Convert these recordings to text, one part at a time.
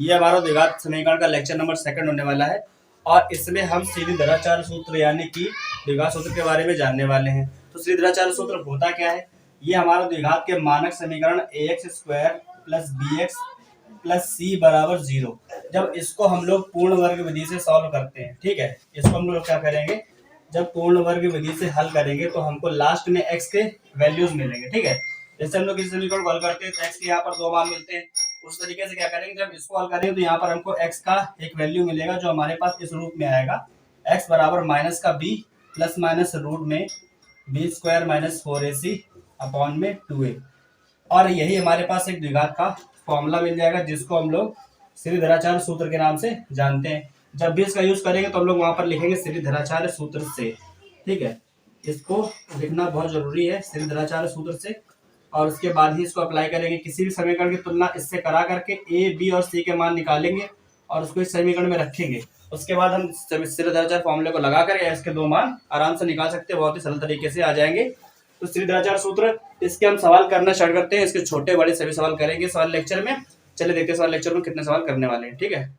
ये हमारा द्विघात समीकरण का लेक्चर नंबर 2 होने वाला है और इसमें हम श्रीधराचार्य सूत्र यानी कि द्विघात सूत्र के बारे में जानने वाले हैं। तो श्रीधराचार्य सूत्र होता क्या है? ये हमारा द्विघात के मानक समीकरण ax² plus bx plus c बराबर 0, जब इसको हम लोग पूर्ण वर्ग विधि से सॉल्व करते हैं, ठीक है, इसको हम लोग क्या करेंगे, जब पूर्ण वर्ग विधि से हल करेंगे तो हमको लास्ट में x के वैल्यूज मिलेंगे, ठीक है। जैसे हम लोग इस समीकरण को हल करते हैं तो x के यहाँ पर 2 मान मिलते हैं, उस तरीके से क्या करेंगे, जब इसको हल करेंगे तो यहाँ पर हमको x का एक वैल्यू मिलेगा जो हमारे पास इस रूप में आएगा, x बराबर माइनस का b प्लस माइनस रूट में b² माइनस 4ac अपॉन में 2a, और यही हमारे पास एक द्विघात का फॉर्मूला मिल जाएगा जिसको हम लोग श्रीधराचार्य सूत्र के नाम से जानते हैं। जब भी इसका यूज करेंगे तो हम लोग वहां पर लिखेंगे श्रीधराचार्य सूत्र से, ठीक है, इसको लिखना बहुत जरूरी है श्रीधराचार्य सूत्र से, और उसके बाद ही इसको अप्लाई करेंगे। किसी भी समीकरण की तुलना इससे करा करके ए बी और सी के मान निकालेंगे और उसको इस समीकरण में रखेंगे, उसके बाद हम श्रीधराचार्य फॉर्मूले को लगा कर इसके 2 मान आराम से निकाल सकते हैं, बहुत ही सरल तरीके से आ जाएंगे। तो श्रीधराचार्य सूत्र, इसके हम सवाल करना स्टार्ट करते हैं, इसके छोटे बड़े सभी सवाल करेंगे सवाल लेक्चर में। चलिए देखते हैं सवाल लेक्चर में कितने सवाल करने वाले हैं, ठीक है।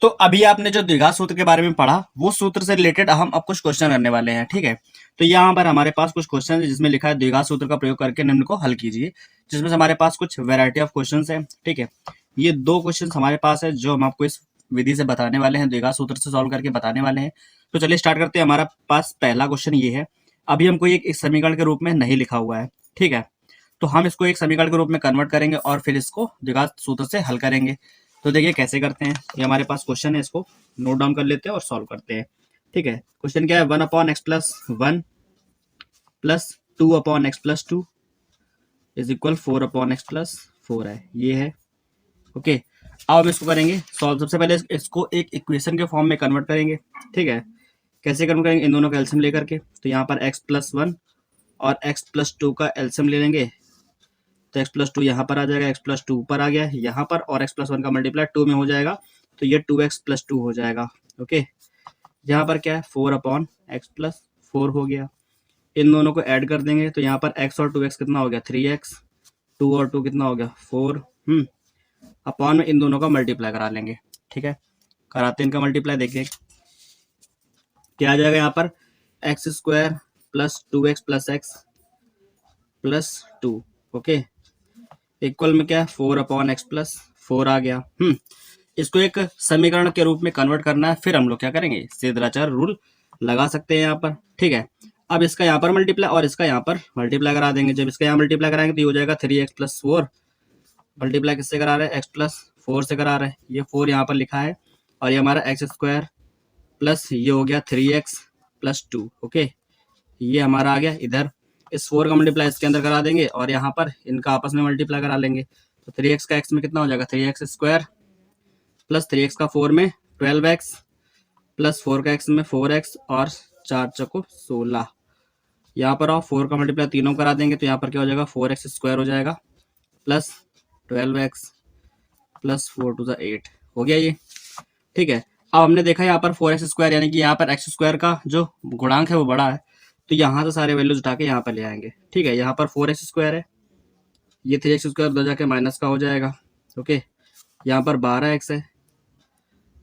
तो अभी आपने जो द्विघात सूत्र के बारे में पढ़ा वो सूत्र से रिलेटेड हम अब कुछ क्वेश्चन करने वाले हैं, ठीक है। तो यहाँ पर हमारे पास कुछ क्वेश्चन है जिसमें लिखा है द्विघात सूत्र का प्रयोग करके निम्न को हल कीजिए, जिसमें से हमारे पास कुछ वैरायटी ऑफ क्वेश्चन है, ठीक है। ये 2 क्वेश्चन हमारे पास है जो हम आपको इस विधि से बताने वाले हैं, द्विघात सूत्र से सॉल्व करके बताने वाले हैं। तो चलिए स्टार्ट करते हैं। हमारा पास पहला क्वेश्चन ये है, अभी हमको एक समीकरण के रूप में नहीं लिखा हुआ है, ठीक है, तो हम इसको एक समीकरण के रूप में कन्वर्ट करेंगे और फिर इसको द्विघात सूत्र से हल करेंगे। तो देखिए कैसे करते हैं। ये हमारे पास क्वेश्चन है, इसको नोट डाउन कर लेते हैं और सॉल्व करते हैं, ठीक है। क्वेश्चन क्या है, 1/x+1 plus 2/x+2 is equal 4/x+4 है, ये है, ओके। अब हम इसको करेंगे सॉल्व। सबसे पहले इसको एक इक्वेशन के फॉर्म में कन्वर्ट करेंगे, ठीक है। कैसे कन्वर्ट करेंगे, इन दोनों का एलसीएम लेकर के। तो यहाँ पर x+1 और x+2 का एलसीएम ले लेंगे, तो x+2 यहाँ पर आ जाएगा, x+2 ऊपर आ गया यहाँ पर, और x+1 का मल्टीप्लाई 2 में हो जाएगा, तो ये 2x+2 हो जाएगा, ओके। यहाँ पर क्या है, 4/x+4 हो गया। इन दोनों को ऐड कर देंगे तो यहाँ पर x और 2x कितना हो गया, 3x, 2 और 2 कितना हो गया, 4, अपॉन में इन दोनों का मल्टीप्लाई करा लेंगे, ठीक है। कराते हैं इनका मल्टीप्लाई, देखिए क्या आ जाएगा, यहाँ पर x² plus 2x plus x plus 2, okay, equal में क्या है, 4/x+4 आ गया। इसको एक समीकरण के रूप में कन्वर्ट करना है, फिर हम लोग क्या करेंगे, श्रीधराचार्य रूल लगा सकते हैं यहाँ पर, ठीक है। अब इसका यहाँ पर मल्टीप्लाई और इसका यहाँ पर मल्टीप्लाई करा देंगे। जब इसका यहाँ मल्टीप्लाई कराएंगे तो ये हो जाएगा 3x+4, मल्टीप्लाई किससे करा रहे हैं, x+4 से करा रहे हैं, ये 4 यहाँ पर लिखा है, और ये हमारा x² प्लस ये हो गया 3x+2, ओके, ये हमारा आ गया इधर। इस 4 का मल्टीप्लाई इसके अंदर करा देंगे और यहाँ पर इनका आपस में मल्टीप्लाई करा लेंगे, तो 3x का x में कितना हो जाएगा, 3x² प्लस 3x का 4 में 12x प्लस 4 का x में 4x और 4 चौको 16। यहाँ पर आप 4 का मल्टीप्लाई तीनों करा देंगे तो यहाँ पर क्या हो जाएगा, 4x² हो जाएगा plus 12x plus 4 to the 8 हो गया ये, ठीक है। अब हमने देखा यहाँ पर 4x² यानी कि यहाँ पर x² का जो गुणांक है वो बड़ा है, तो यहाँ से सारे वैल्यूज उठा के यहाँ पर ले आएंगे, ठीक है। यहाँ पर 4x² है, ये 3x² उधर जाके माइनस का हो जाएगा, ओके। यहाँ पर 12x है,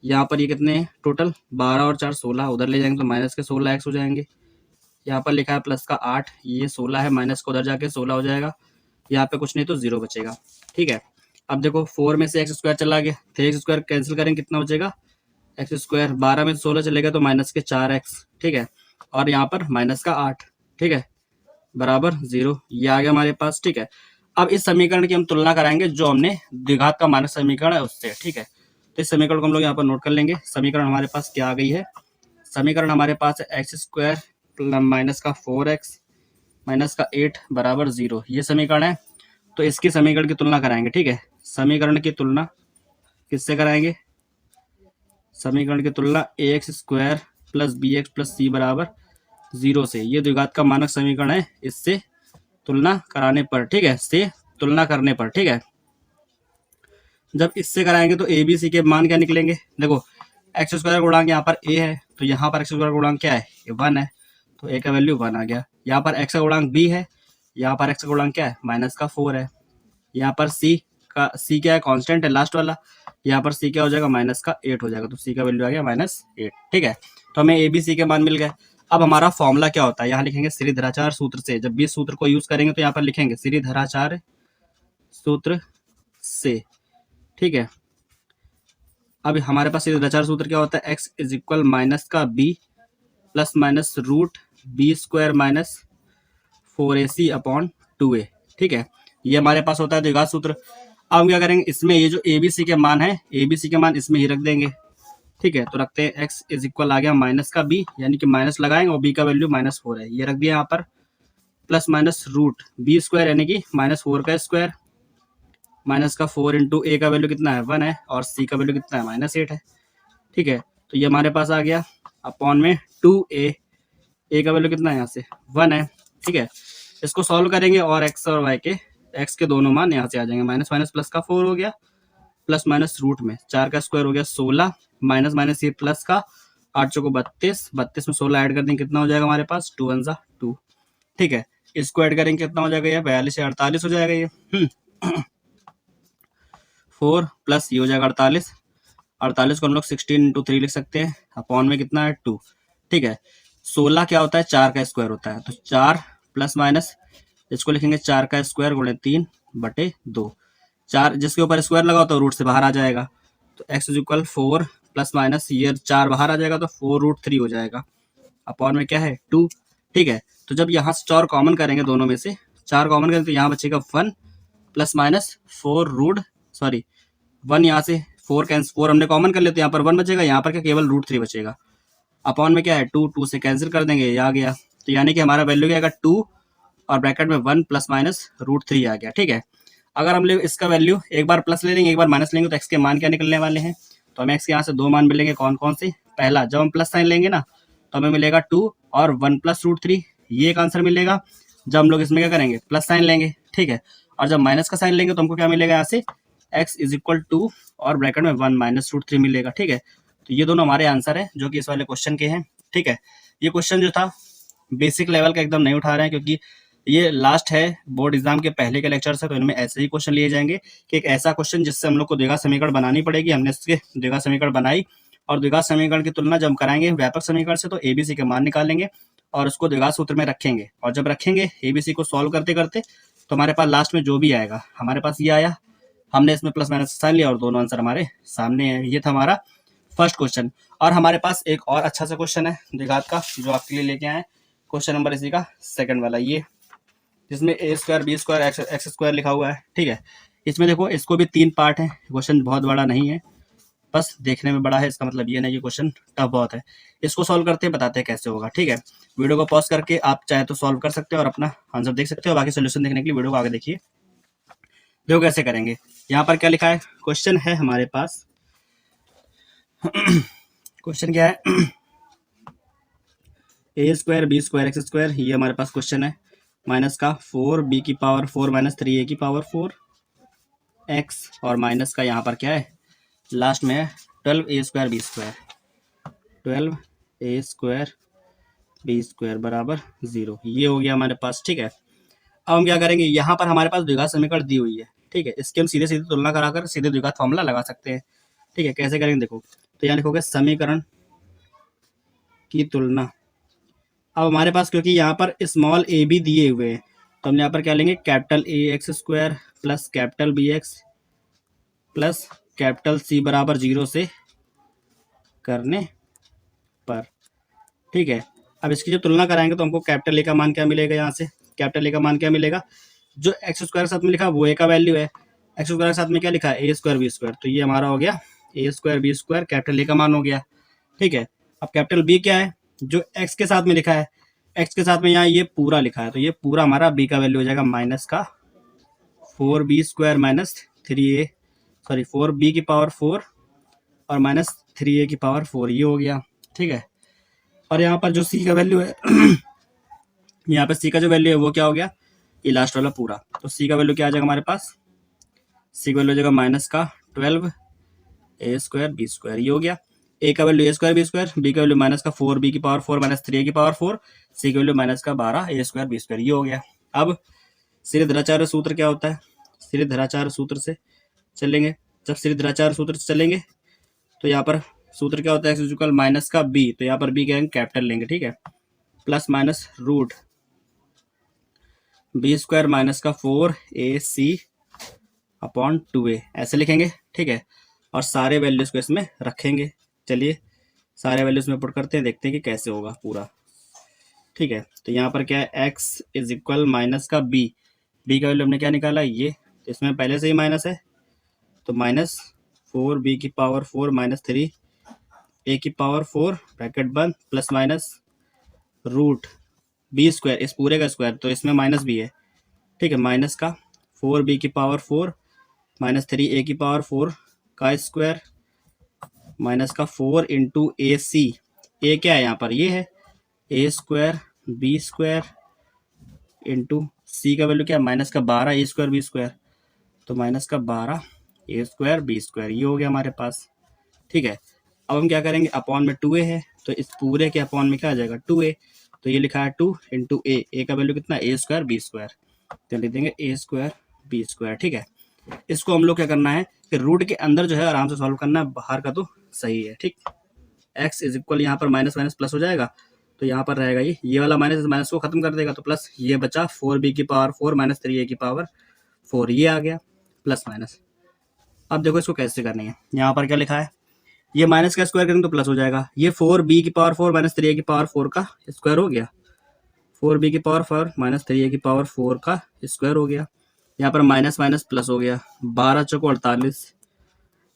यहाँ पर ये कितने हैं टोटल, 12 और 4 16, उधर ले जाएंगे तो माइनस के 16x हो जाएंगे। यहाँ पर लिखा है प्लस का 8, ये 16 है, माइनस का उधर जाके 16 हो जाएगा, यहाँ पे कुछ नहीं तो 0 बचेगा, ठीक है। अब देखो 4 में से x² चला गया, 3x² कैंसिल करेंगे कितना बचेगा, x², 12 में 16 चलेगा तो माइनस के 4x, ठीक है, और यहाँ पर माइनस का 8, ठीक है, बराबर 0, ये आ गया हमारे पास, ठीक है। अब इस समीकरण की हम तुलना कराएंगे जो हमने द्विघात का मानक समीकरण है उससे, ठीक है। तो इस समीकरण को हम लोग यहाँ पर नोट कर लेंगे। समीकरण हमारे पास क्या आ गई है, समीकरण हमारे पास है x² माइनस का 4x माइनस का 8 बराबर 0, ये समीकरण है। तो इसकी समीकरण की तुलना कराएंगे, ठीक है। समीकरण की तुलना किससे कराएंगे, समीकरण की तुलना ax² plus bx plus c बराबर 0 से, ये द्विघात का मानक समीकरण है, इससे तुलना कराने पर, ठीक है, से तुलना करने पर, ठीक है। जब इससे कराएंगे तो ए बी सी के मान क्या निकलेंगे, देखो x² गुणांक यहाँ पर a है, तो यहाँ पर x² गुणांक क्या है, 1 है, तो a का वैल्यू 1 आ गया। यहाँ पर x का गुणांक b है, यहाँ पर x का गुणांक क्या है, -4 है। यहाँ पर c का सी क्या है, कांस्टेंट है लास्ट वाला, यहाँ पर सी क्या हो जाएगा, -8 हो जाएगा, तो सी का वैल्यू आ गया -8। ठीक है, तो हमें ए बी सी के मान मिल गए। अब हमारा फॉर्मूला क्या होता है, यहाँ लिखेंगे श्रीधराचार्य सूत्र से। जब भी इस सूत्र को यूज करेंगे तो यहाँ पर लिखेंगे श्रीधराचार्य सूत्र से। ठीक है, अब हमारे पास श्रीधराचार्य सूत्र क्या होता है, x इज इक्वल माइनस का b plus minus root B square minus 4ac upon 2a। ठीक है, ये हमारे पास होता है द्विघात सूत्र। अब हम क्या करेंगे, इसमें ये जो ए बी सी के मान है, ए बी सी के मान इसमें ही रख देंगे। ठीक है, तो रखते हैं x इज इक्वल आ गया माइनस का b, यानी कि माइनस लगाएंगे और b का वैल्यू -4 है, ये रख दिया यहाँ पर, plus minus root B square यानी कि -4 का स्क्वायर माइनस का 4 इंटू ए का वैल्यू कितना है 1 है और सी का वैल्यू कितना है -8 है। ठीक है, तो ये हमारे पास आ गया अपॉन में 2a, ए का वैल्यू कितना है यहाँ से 1 है। ठीक है, इसको सॉल्व करेंगे और x और y के x के दोनों मान यहाँ से आ जाएंगे, माइनस माइनस प्लस का 4 हो गया, प्लस माइनस रूट में 4 का स्क्वायर हो गया 16, माइनस माइनस ये प्लस का 8 चौको 32, 32 में 16 ऐड कर देंगे कितना हो जाएगा हमारे पास 2 1 2। ठीक है, इसको ऐड करेंगे कितना हो जाएगा, ये 42 से 48 हो जाएगा ये 4 प्लस ये हो जाएगा 48, 48 को हम लोग 16 इंटू 3 लिख सकते हैं, अपॉन में कितना है 2। ठीक है, 16 क्या होता है 4 का स्क्वायर होता है, तो 4 प्लस माइनस इसको लिखेंगे 4 का स्क्वायर गुणे 3 बटे 2, 4 जिसके ऊपर स्क्वायर लगा तो रूट से बाहर आ जाएगा, तो x is equal 4 plus minus ये 4 बाहर आ जाएगा तो 4√3 हो जाएगा, अपॉन में क्या है 2। ठीक है, तो जब यहाँ से 4 कॉमन करेंगे, दोनों में से 4 कॉमन करेंगे तो यहाँ बचेगा 1 प्लस माइनस 1 यहाँ से 4 हमने कॉमन कर लिया तो यहाँ पर 1 बचेगा, यहाँ पर क्या केवल √3 बचेगा, अपॉन में क्या है 2 से कैंसिल कर देंगे, ये आ गया, तो यानी कि हमारा वैल्यू क्या आएगा 2 और ब्रैकेट में 1 प्लस माइनस √3 आ गया। ठीक है, अगर हम लोग इसका वैल्यू एक बार प्लस ले लेंगे एक बार माइनस लेंगे तो x के मान क्या निकलने वाले हैं, तो हमें x के यहाँ से 2 मान मिलेंगे, कौन कौन से, पहला जब हम प्लस साइन लेंगे ना तो हमें मिलेगा 2 और 1 प्लस √3, ये एक आंसर मिलेगा। जब हम लोग इसमें क्या करेंगे प्लस साइन लेंगे, ठीक है, और जब माइनस का साइन लेंगे तो हमको क्या मिलेगा यहाँ से x इज इक्वल 2 और ब्रैकेट में 1 माइनस √3 मिलेगा। ठीक है, तो ये दोनों हमारे आंसर है जो कि इस वाले क्वेश्चन के हैं। ठीक है, ये क्वेश्चन जो था बेसिक लेवल का एकदम नहीं उठा रहे हैं क्योंकि ये लास्ट है बोर्ड एग्जाम के पहले के लेक्चर से, तो इनमें ऐसे ही क्वेश्चन लिए जाएंगे कि एक ऐसा क्वेश्चन जिससे हम लोग को द्विघात समीकरण बनानी पड़ेगी, हमने इसके द्विघात समीकरण बनाई और द्विघात समीकरण की तुलना जब कराएंगे व्यापक समीकरण से तो एबीसी के मान निकालेंगे और उसको द्विघात सूत्र में रखेंगे, और जब रखेंगे एबीसी को सॉल्व करते करते तो हमारे पास लास्ट में जो भी आएगा, हमारे पास ये आया, हमने इसमें प्लस माइनस साइन लिया और दोनों आंसर हमारे सामने है। ये था हमारा फर्स्ट क्वेश्चन। और हमारे पास एक और अच्छा सा क्वेश्चन है द्विघात का जो आपके लिए लेके आए, क्वेश्चन नंबर इसी का सेकंड वाला, ये जिसमें a square B square X square लिखा हुआ है। ठीक है, इसमें देखो इसको भी 3 पार्ट है, क्वेश्चन बहुत बड़ा नहीं है, बस देखने में बड़ा है, इसका मतलब ये नहीं कि क्वेश्चन टफ बहुत है। इसको सॉल्व करते हैं, बताते हैं कैसे होगा। ठीक है, वीडियो को पॉज करके आप चाहे तो सॉल्व कर सकते हो और अपना आंसर देख सकते हो, बाकी सोल्यूशन देखने के लिए वीडियो को आगे देखिए। देखो कैसे करेंगे, यहाँ पर क्या लिखा है, क्वेश्चन है हमारे पास क्वेश्चन क्या है a square B square X square, ये हमारे पास क्वेश्चन है, माइनस का 4b की पावर 4 माइनस 3a की पावर 4 x और माइनस का यहाँ पर क्या है लास्ट में है 12a square B square, 12a square B square बराबर 0, ये हो गया हमारे पास। ठीक है, अब हम क्या करेंगे, यहाँ पर हमारे पास द्विघात समीकरण दी हुई है। ठीक है, इसके हम सीधे सीधे तुलना कराकर सीधे द्विघात फॉर्मूला लगा सकते हैं। ठीक है, कैसे करेंगे देखो, तो यहाँ लिखोगे समीकरण की तुलना। अब हमारे पास क्योंकि यहाँ पर स्मॉल ए भी दिए हुए हैं तो हम यहाँ पर क्या लेंगे, capital A X square plus capital B X plus capital C बराबर 0 से करने पर। ठीक है, अब इसकी जब तुलना कराएंगे तो हमको कैपिटल ए का मान क्या मिलेगा, यहाँ से कैपिटल ए का मान क्या मिलेगा, जो एक्स स्क्वायर के साथ में लिखा वो ए का वैल्यू है, एक्स स्क्वायर के साथ में क्या लिखा है ए स्क्वायर बी स्क्वायर, तो ये हमारा हो गया A square B square capital A का मान हो गया। ठीक है, अब कैपिटल बी क्या है, जो एक्स के साथ में लिखा है, एक्स के साथ में यहाँ ये पूरा लिखा है तो ये पूरा हमारा बी का वैल्यू हो जाएगा माइनस का 4b square minus 3a, sorry 4b की पावर 4 और माइनस 3a की पावर 4, ये हो गया। ठीक है, और यहाँ पर जो सी का वैल्यू है यहाँ पर सी का जो वैल्यू है वो क्या हो गया, ये लास्ट वाला पूरा, तो सी का वैल्यू क्या आ जाएगा हमारे पास, सी का वैल्यू हो जाएगा माइनस का 12a स्क्वायर बी स्क्वायर, ये हो गया। ए का वैल्यू ए स्क्वायर बी स्क्वायर, बी का वैल्यू माइनस का 4b की पावर 4 माइनस 3a की पावर 4, सी का वैल्यू माइनस का 12a स्क्वायर बी स्क्वायर, ये हो गया। अब श्रीधराचार्य सूत्र क्या होता है, श्रीधराचार्य सूत्र से चलेंगे। जब श्रीधराचार्य सूत्र से चलेंगे तो यहाँ पर सूत्र क्या होता है, x इक्वल माइनस का b, तो यहाँ पर b क्या कैपिटल लेंगे, ठीक है, plus minus root B square minus का 4ac अपॉन 2a, ऐसे लिखेंगे, ठीक है। और सारे वैल्यूज को इसमें रखेंगे। चलिए सारे वैल्यूज में पुट करते हैं, देखते हैं कि कैसे होगा पूरा, ठीक है। तो यहाँ पर क्या है, x इज इक्वल माइनस का b, b का वैल्यू हमने क्या निकाला ये, तो इसमें पहले से ही माइनस है, तो माइनस 4b की पावर 4 माइनस 3a की पावर 4 ब्रैकेट बंद plus minus root B square, इस पूरे का स्क्वायर, तो इसमें माइनस भी है, ठीक है, माइनस का 4b की पावर 4 माइनस 3a की पावर 4 का स्क्वायर माइनस का 4 इंटू ए सी, ए क्या है यहाँ पर, ये है ए स्क्वायर बी स्क्वायर इंटू सी का वैल्यू क्या है, माइनस का 12 ए स्क्वायर बी स्क्वायर, तो माइनस का 12 ए स्क्वायर बी स्क्वायर, ये हो गया हमारे पास, ठीक है। अब हम क्या करेंगे, अपॉन में 2a है, तो इस पूरे के अपॉन में क्या आ जाएगा 2a, तो ये लिखा है 2 इंटू ए का वैल्यू कितना, ए स्क्वायर बी स्क्वायर, तो लिख देंगे ए स्क्वायर बी स्क्वायर, ठीक है। इसको हम लोग क्या करना है कि रूट के अंदर जो है आराम से सॉल्व करना है, बाहर का तो सही है, ठीक। एक्स इज इक्वल यहाँ पर माइनस माइनस प्लस हो जाएगा, तो यहाँ पर रहेगा ये वाला माइनस माइनस को खत्म कर देगा, तो प्लस ये बचा 4b की पावर 4 माइनस 3a की पावर 4, ये आ गया प्लस माइनस। अब देखो इसको कैसे करनी है, यहाँ पर क्या लिखा है, ये माइनस का स्क्वायर करेंगे तो प्लस हो जाएगा, ये 4b की पावर 4 माइनस 3a की पावर 4 का स्क्वायर हो गया, 4b की पावर 4 माइनस 3a की पावर 4 का स्क्वायर हो गया, यहाँ पर माइनस माइनस प्लस हो गया, 12 चौको 48,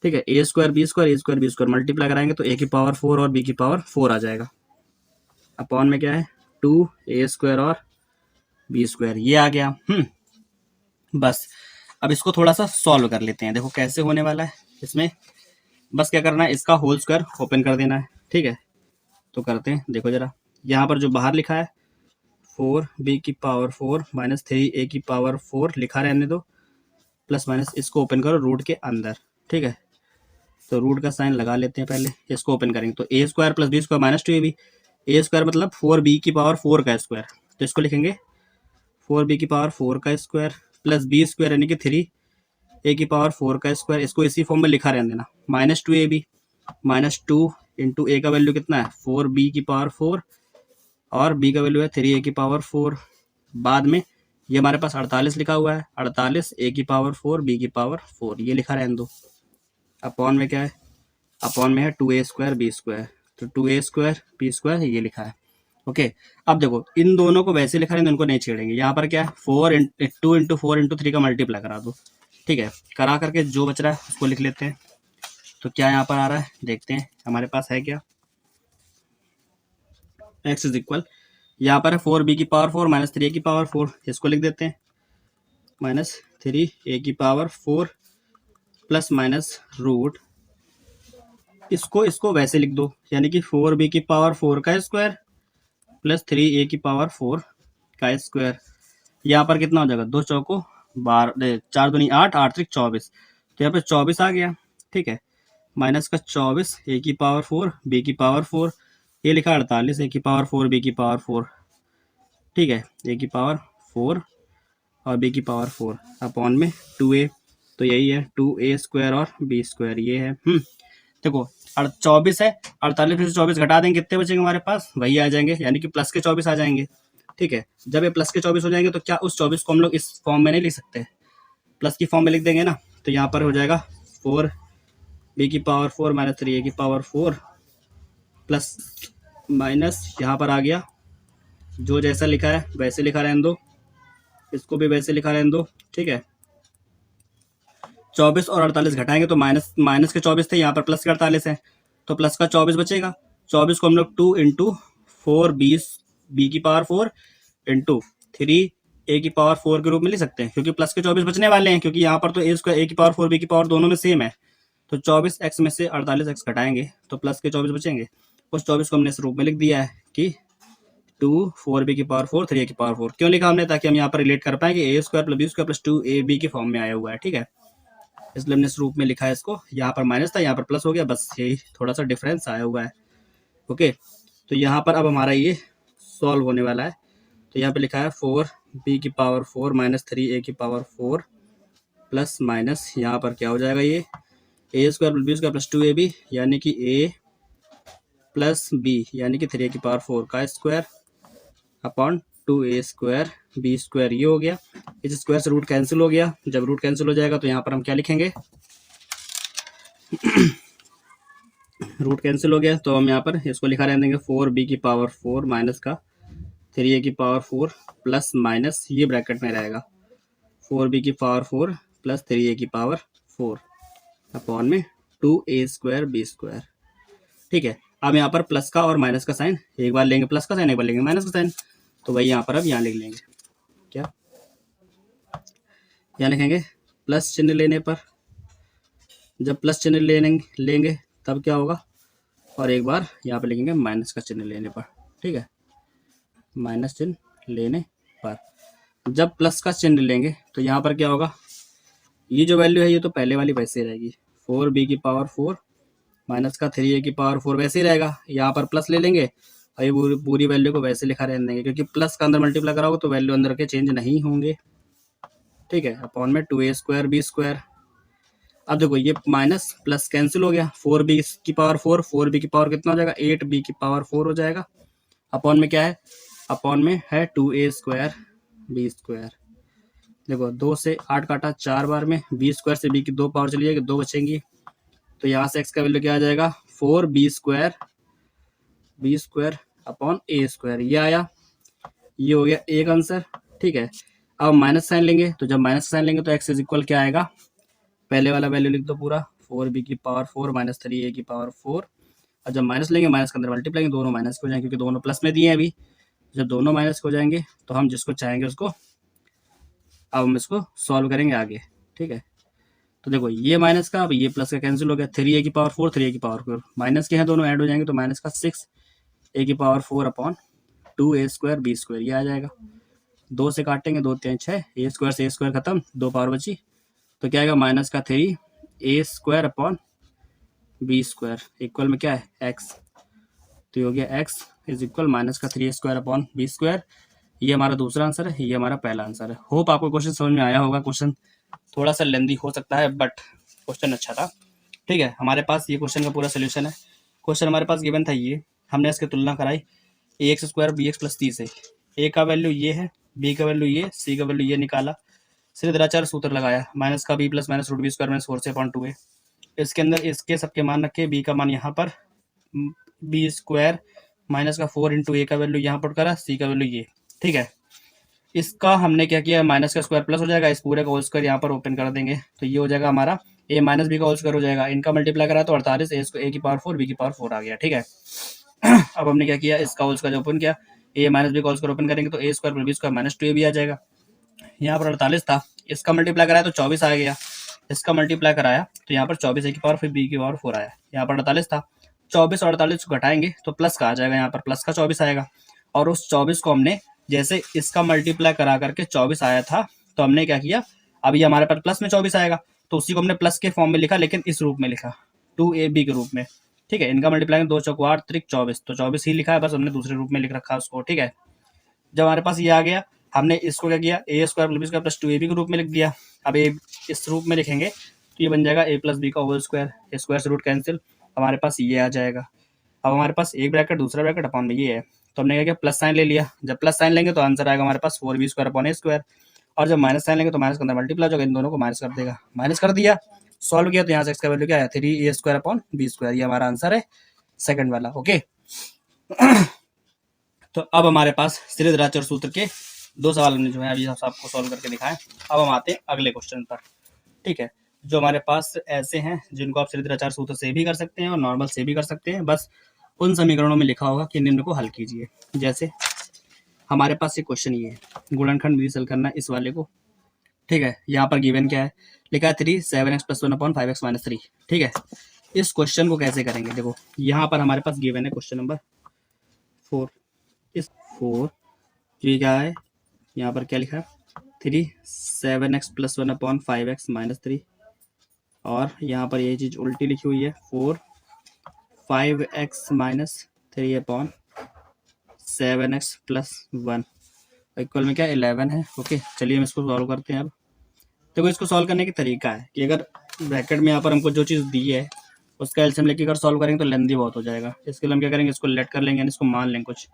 ठीक है, ए स्क्वायर बी स्क्वायर मल्टीप्लाई कराएंगे तो ए की पावर 4 और बी की पावर 4 आ जाएगा, अपॉन में क्या है 2a स्क्वायर और बी स्क्वायर, ये आ गया। बस अब इसको थोड़ा सा सॉल्व कर लेते हैं, देखो कैसे होने वाला है। इसमें बस क्या करना है, इसका होल स्क्वायर ओपन कर देना है, ठीक है। तो करते हैं, देखो जरा, यहाँ पर जो बाहर लिखा है 4b की पावर 4 माइनस 3a की पावर 4 लिखा रहने दो, प्लस माइनस इसको ओपन करो रूट के अंदर, ठीक है। तो रूट का साइन लगा लेते हैं, पहले इसको ओपन करेंगे तो A square plus B square minus 2ab, A square मतलब 4b की पावर 4 का स्क्वायर, तो इसको लिखेंगे 4b की पावर 4 का स्क्वायर प्लस बी स्क्वायर यानी कि 3a की पावर 4 का स्क्वायर, इसको इसी फॉर्म में लिखा रहने देना, माइनस 2ab माइनस 2 इंटू ए का वैल्यू कितना है 4b की पावर 4 और b का वैल्यू है 3a की पावर 4, बाद में ये हमारे पास 48 लिखा हुआ है, 48 a की पावर 4 b की पावर 4, ये लिखा रहने दो, अपॉन में क्या है, अपॉन में है 2a स्क्वायर बी स्क्वायर, तो 2a स्क्वायर बी स्क्वायर ये लिखा है, ओके। अब देखो इन दोनों को वैसे लिखा है, इनको नहीं छेड़ेंगे, यहाँ पर क्या है 2 इंटू 4 इंटू 3 का मल्टीप्लाई करा दो, ठीक है, करा करके जो बच रहा है उसको लिख लेते हैं। तो क्या यहाँ पर आ रहा है, देखते हैं हमारे पास है क्या, x इज इक्वल, यहाँ पर है 4b की पावर 4 माइनस 3a की पावर 4, इसको लिख देते हैं माइनस 3a की पावर 4 प्लस माइनस रूट, इसको वैसे लिख दो, यानी कि 4b की पावर 4 का स्क्वायर प्लस 3a की पावर 4 का स्क्वायर, यहाँ पर कितना हो जाएगा, 2 चौको 12, 4 दूनी 8, 8 त्रिक 24, तो यहाँ पे 24 आ गया, ठीक है, माइनस का 24 a की पावर 4 b की पावर 4, ये लिखा 48 a की पावर 4 b की पावर 4, ठीक है, a की पावर 4 और b की पावर 4 अपॉन में 2a, तो यही है 2a स्क्वायर और b स्क्वायर, ये है। देखो 24 है, 48 में से 24 घटा देंगे, कितने बचेंगे हमारे पास, वही आ जाएंगे, यानी कि प्लस के 24 आ जाएंगे, ठीक है। जब ये प्लस के 24 हो जाएंगे तो क्या उस 24 को हम लोग इस फॉर्म में नहीं लिख सकते, प्लस की फॉर्म में लिख देंगे ना, तो यहाँ पर हो जाएगा 4b की पावर 4 माइनस 3a की पावर 4 प्लस माइनस यहाँ पर आ गया, जो जैसा लिखा है वैसे लिखा रहने दो, इसको भी वैसे लिखा रहने दो, ठीक है। 24 और 48 घटाएंगे तो माइनस के 24 थे, यहाँ पर प्लस के 48 है, तो प्लस का 24 बचेगा, 24 को हम लोग 2 इंटू 4 बी की पावर 4 इंटू 3a की पावर 4 के रूप में लिख सकते हैं, क्योंकि प्लस के 24 बचने वाले हैं, क्योंकि यहाँ पर तो a स्क्वायर a की पावर 4 b की पावर दोनों में सेम है, तो 24x में से 48x घटाएंगे तो प्लस के 24 बचेंगे, उस 24 को हमने इस रूप में लिख दिया है कि 2 4b की पावर 4 3a की पावर 4, क्यों लिखा हमने, ताकि हम यहाँ पर रिलेट कर पाए कि a square plus b square plus 2ab की फॉर्म में आया हुआ है, ठीक है, इसलिए हमने इस रूप में लिखा है इसको, यहाँ पर माइनस था यहाँ पर प्लस हो गया, बस यही थोड़ा सा डिफरेंस आया हुआ है, ओके। तो यहाँ पर अब हमारा ये सॉल्व होने वाला है, तो यहाँ पे लिखा है 4b की पावर 4 माइनस 3a की पावर 4 प्लस माइनस यहाँ पर क्या हो जाएगा, ये A square plus B square plus 2ab यानी कि ए प्लस बी यानी कि 3a⁴ का square upon 2a square B square, ये हो गया। इस स्क्वायर से रूट कैंसिल हो गया। जब रूट कैंसिल हो जाएगा तो यहाँ पर हम क्या लिखेंगे, रूट कैंसिल हो गया तो हम यहाँ पर इसको लिखा रहने देंगे 4b⁴ माइनस का 3a⁴ प्लस माइनस, ये ब्रैकेट में रहेगा 4b⁴ प्लस 3a⁴ अपॉन में 2a स्क्वायर बी स्क्वायर। ठीक है, अब यहाँ पर प्लस का और माइनस का साइन, एक बार लेंगे प्लस का साइन, एक बार लेंगे माइनस का साइन, तो वही यहाँ पर अब यहाँ लिख लेंगे, क्या यहाँ लिखेंगे प्लस चिन्ह लेने पर, जब प्लस चिन्ह लेंगे तब क्या होगा, और एक बार यहाँ पर लिखेंगे माइनस का चिन्ह लेने पर। ठीक है, माइनस चिन्ह लेने पर जब प्लस का चिन्ह लेंगे तो यहाँ पर क्या होगा, ये जो वैल्यू है ये तो पहले वाली वैसे ही रहेगी, 4b⁴ माइनस का 3a⁴ वैसे ही रहेगा। यहाँ पर प्लस ले लेंगे और ये पूरी वैल्यू को वैसे लिखा रहने देंगे, क्योंकि प्लस का अंदर मल्टीप्लाई करा होगा तो वैल्यू अंदर के चेंज नहीं होंगे। ठीक है, अपॉन में 2a स्क्वायर बी स्क्वायर। अब देखो ये माइनस प्लस कैंसिल हो गया, 4b⁴ 4b⁴ कितना हो जाएगा, 8b⁴ हो जाएगा। अपॉन में क्या है, अपॉन में है 2a स्क्वायर बी स्क्वायर। देखो 2 से 8 काटा 4 बार में, बी स्क्वायर से बी की 2 पावर चली जाएगी, 2 बचेंगी, तो यहाँ से x का वैल्यू क्या आ जाएगा, 4b square upon a square, ये आया, ये हो गया एक आंसर। ठीक है, अब माइनस साइन लेंगे, तो जब माइनस साइन लेंगे तो x इज इक्वल क्या आएगा, पहले वाला वैल्यू लिख दो पूरा, 4b⁴ माइनस 3a⁴, और जब माइनस लेंगे माइनस के अंदर मल्टीप्लाई लेंगे, दोनों माइनस हो जाएंगे क्योंकि दोनों प्लस में दिए हैं अभी। जब दोनों माइनस हो जाएंगे तो हम जिसको चाहेंगे उसको, अब हम इसको सॉल्व करेंगे आगे। ठीक है, तो देखो ये माइनस का, अब ये प्लस का कैंसिल हो गया, 3a⁴ 3a⁴ माइनस के हैं दोनों, ऐड हो जाएंगे तो माइनस का 6a⁴ upon 2a square B square, ये आ जाएगा। 2 से काटेंगे, 2 3 6, a स्क्वायर से a स्क्वायर खत्म, 2 पावर बची, तो क्या आएगा माइनस का 3a square upon B square equal में क्या है x, तो ये हो गया x इज इक्वल माइनस का 3a square upon B square. ये हमारा दूसरा आंसर है, ये हमारा पहला आंसर है। होप आपको क्वेश्चन समझ में आया होगा। क्वेश्चन थोड़ा सा लेंदी हो सकता है बट क्वेश्चन अच्छा था। ठीक है, हमारे पास ये क्वेश्चन का पूरा सोल्यूशन है। क्वेश्चन हमारे पास गिवन था ये, हमने इसकी तुलना कराई ax स्क्वायर bx प्लस 30 से, a का वैल्यू ये है, b का वैल्यू ये, c का वैल्यू ये निकाला, सीधे सूत्र लगाया, माइनस का b plus minus root B square minus 4 से अपॉन 2a। इसके अंदर इसके सबके मान रखे, b का मान यहाँ पर बी स्क्वायर माइनस का 4 इंटू ए का वैल्यू यहाँ पर करा, सी का वैल्यू ये। ठीक है, इसका हमने क्या किया, माइनस का स्क्वायर प्लस हो जाएगा, इस पूरे का होल स्क्वायर यहाँ पर ओपन कर देंगे, तो ये हो जाएगा हमारा a माइनस बी का होल स्क्वायर हो जाएगा। इनका मल्टीप्लाई करा तो 48, a⁴ b⁴ आ गया। ठीक है, अब हमने क्या किया, इसका होल स्क्वायर ओपन किया, a माइनस बी का होल स्क्वायर ओपन करेंगे तो a square plus B square minus 2ab आ जाएगा। यहाँ पर 48 था, इसका मल्टीप्लाई कराया तो 24 आ गया, इसका मल्टीप्लाई कराया तो यहाँ पर 24 a⁴ फिर b⁴ आया। यहाँ पर 48 था, 24 और 48 को घटाएंगे तो प्लस का आ जाएगा, यहाँ पर प्लस का 24 आएगा, और उस 24 को हमने जैसे इसका मल्टीप्लाई करा करके 24 आया था तो हमने क्या किया, अभी हमारे पास प्लस में 24 आएगा तो उसी को हमने प्लस के फॉर्म में लिखा, लेकिन इस रूप में लिखा 2ab के रूप में। ठीक है, इनका मल्टीप्लाई 2 चौको 8 त्रिक 24, तो 24 ही लिखा है, बस हमने दूसरे रूप में लिख रखा उसको। ठीक है, जब हमारे पास ये आ गया, हमने इसको क्या किया, a square plus B square plus 2ab के रूप में लिख दिया। अब ए इस रूप में लिखेंगे तो ये बन जाएगा a प्लस बी का होल स्क्वायर, स्क्वायर से रूट कैंसिल, हमारे पास ये आ जाएगा। अब हमारे पास एक ब्रैकेट दूसरा ब्रैकेट अपॉन में ये है, तो हमने क्या किया, प्लस साइन ले लिया। जब प्लस साइन लेंगे तो आंसर आएगा हमारे पास 4b square upon a square, और जब माइनस साइन लेंगे तो माइनस के अंदर मल्टीप्लाई हो जाएगा, इन दोनों को माइनस कर देगा, माइनस कर दिया, सॉल्व किया तो यहाँ से इसका वैल्यू क्या है, 3a square upon B square, ये हमारा आंसर है सेकंड वाला। ओके, तो अब हमारे पास सीधे सूत्र के 2 सवाल हमने जो है अभी आपको सॉल्व करके दिखाएं। अब हम आते हैं अगले क्वेश्चन पर। ठीक है, जो हमारे पास ऐसे हैं जिनको आप सीधे सूत्र से भी कर सकते हैं और नॉर्मल से भी कर सकते हैं, बस उन समीकरणों में लिखा होगा कि निम्न को हल कीजिए। जैसे हमारे पास ये क्वेश्चन ये है, गुणनखंड विधि से हल करना इस वाले को। ठीक है, यहाँ पर गिवन क्या है, लिखा है 3 7x + 1 अपॉन 5x - 3। ठीक है, इस क्वेश्चन को कैसे करेंगे, देखो यहाँ पर हमारे पास गिवन है क्वेश्चन नंबर 4, इस 4 ये क्या है, यहाँ पर क्या लिखा है 3 7x + 1 अपॉन 5x - 3, और यहाँ पर ये चीज़ उल्टी लिखी हुई है 4 5x - 3 अपॉन 7x + 1 इक्वल में क्या 11 है। ओके, चलिए हम इसको सॉल्व करते हैं। अब देखो इसको सॉल्व करने का तरीका है कि अगर ब्रैकेट में यहाँ पर हमको जो चीज़ दी है उसका एलसीएम लेके अगर सॉल्व करेंगे तो लेंदी बहुत हो जाएगा। इसके लिए हम क्या करेंगे, इसको लेट कर लेंगे, यानी इसको मान लेंगे कुछ।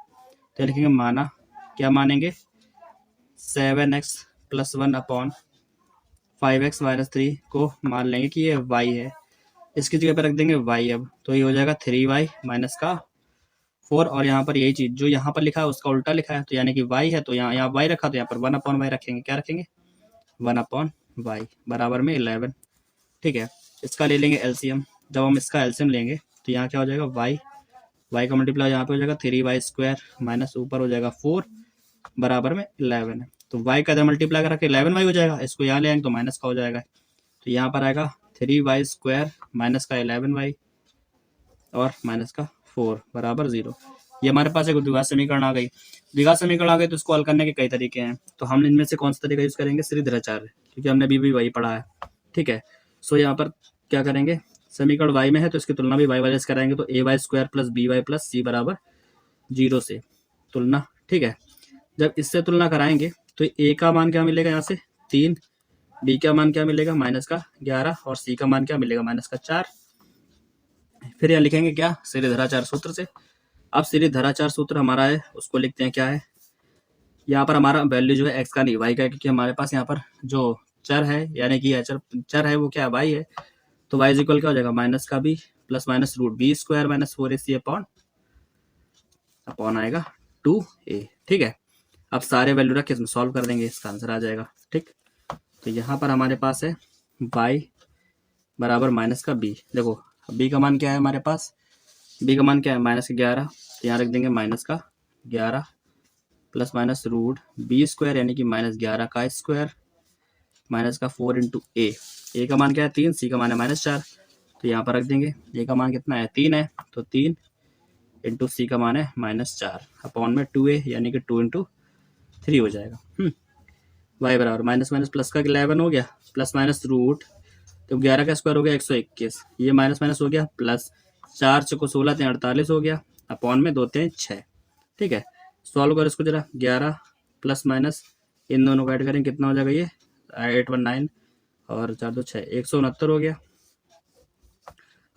तो लिखेंगे माना, क्या मानेंगे, 7x + 1 अपॉन 5x - 3 को मान लेंगे कि ये y है। इसकी जगह पर रख देंगे y। अब तो ये हो जाएगा 3y - 4, और यहाँ पर यही चीज़ जो यहाँ पर लिखा है उसका उल्टा लिखा है, तो यानी कि y है, तो यहाँ y रखा, तो यहाँ पर 1/y रखेंगे। क्या रखेंगे, 1/y बराबर में 11। ठीक है, इसका ले लेंगे एलसीएम। जब हम इसका एलसीएम लेंगे तो यहाँ क्या हो जाएगा, y का मल्टीप्लाई यहाँ पे हो जाएगा 3y² माइनस ऊपर हो जाएगा 4 बराबर में 11 है। तो y का इधर मल्टीप्लाई करा के 11y हो जाएगा, इसको यहाँ ले आएंगे तो माइनस का हो जाएगा। तो यहाँ पर आएगा 3y² माइनस का 11y और माइनस का 4 बराबर 0। ये हमारे पास एक द्विघात समीकरण आ गई। द्विघात समीकरण आ गई तो इसको हल करने के कई तरीके हैं। तो हम इनमें से कौन सा तरीका यूज करेंगे, सीधेचार्य, क्योंकि हमने अभी भी वही पढ़ा है। ठीक है, सो यहाँ पर क्या करेंगे, समीकरण y में है तो इसकी तुलना भी y वाले से कराएंगे, तो ay² + by + c बराबर 0 से तुलना। ठीक है, जब इससे तुलना कराएंगे तो a का मान क्या मिलेगा, यहाँ से 3, b का मान क्या मिलेगा, -11, और c का मान क्या मिलेगा, -4। फिर यहाँ लिखेंगे क्या, सीधेधाराचार सूत्र से। अब सीधेधाराचार सूत्र हमारा है, उसको लिखते हैं, क्या है, यहाँ पर हमारा वैल्यू जो है x का नहीं y का है, क्योंकि हमारे पास यहाँ पर जो चर है, यानी कि चर है वो क्या है, y है। तो y इक्वल क्या हो जाएगा, माइनस का b plus minus √b² - 4ac upon आएगा 2a। ठीक है, अब सारे वैल्यू रख के इसमें सॉल्व कर देंगे, इसका आंसर आ जाएगा। ठीक, तो यहाँ पर हमारे पास है y बराबर माइनस का b। देखो b का मान क्या है हमारे पास, b का मान क्या है, -11, तो यहाँ रख देंगे -11 प्लस माइनस √b² यानी कि -11 का स्क्वायर माइनस का 4 × a का मान क्या है 3, c का मान है -4, तो यहाँ पर रख देंगे। a का मान कितना है, 3 है, तो 3 × c का मान है -4 अपॉन में 2a यानी कि 2 × 3 हो जाएगा। y बराबर माइनस माइनस प्लस का 11 हो गया, प्लस माइनस रूट, तो 11 का स्क्वायर हो गया 121, ये माइनस माइनस हो गया, प्लस 4 × 16 = 48 हो गया, अपॉन में 2 × 3 = 6। ठीक है, सॉल्व करो इसको जरा, 11 प्लस माइनस इन दोनों को ऐड करें कितना हो जाएगा, ये 819 और 4 2 6 169 हो गया,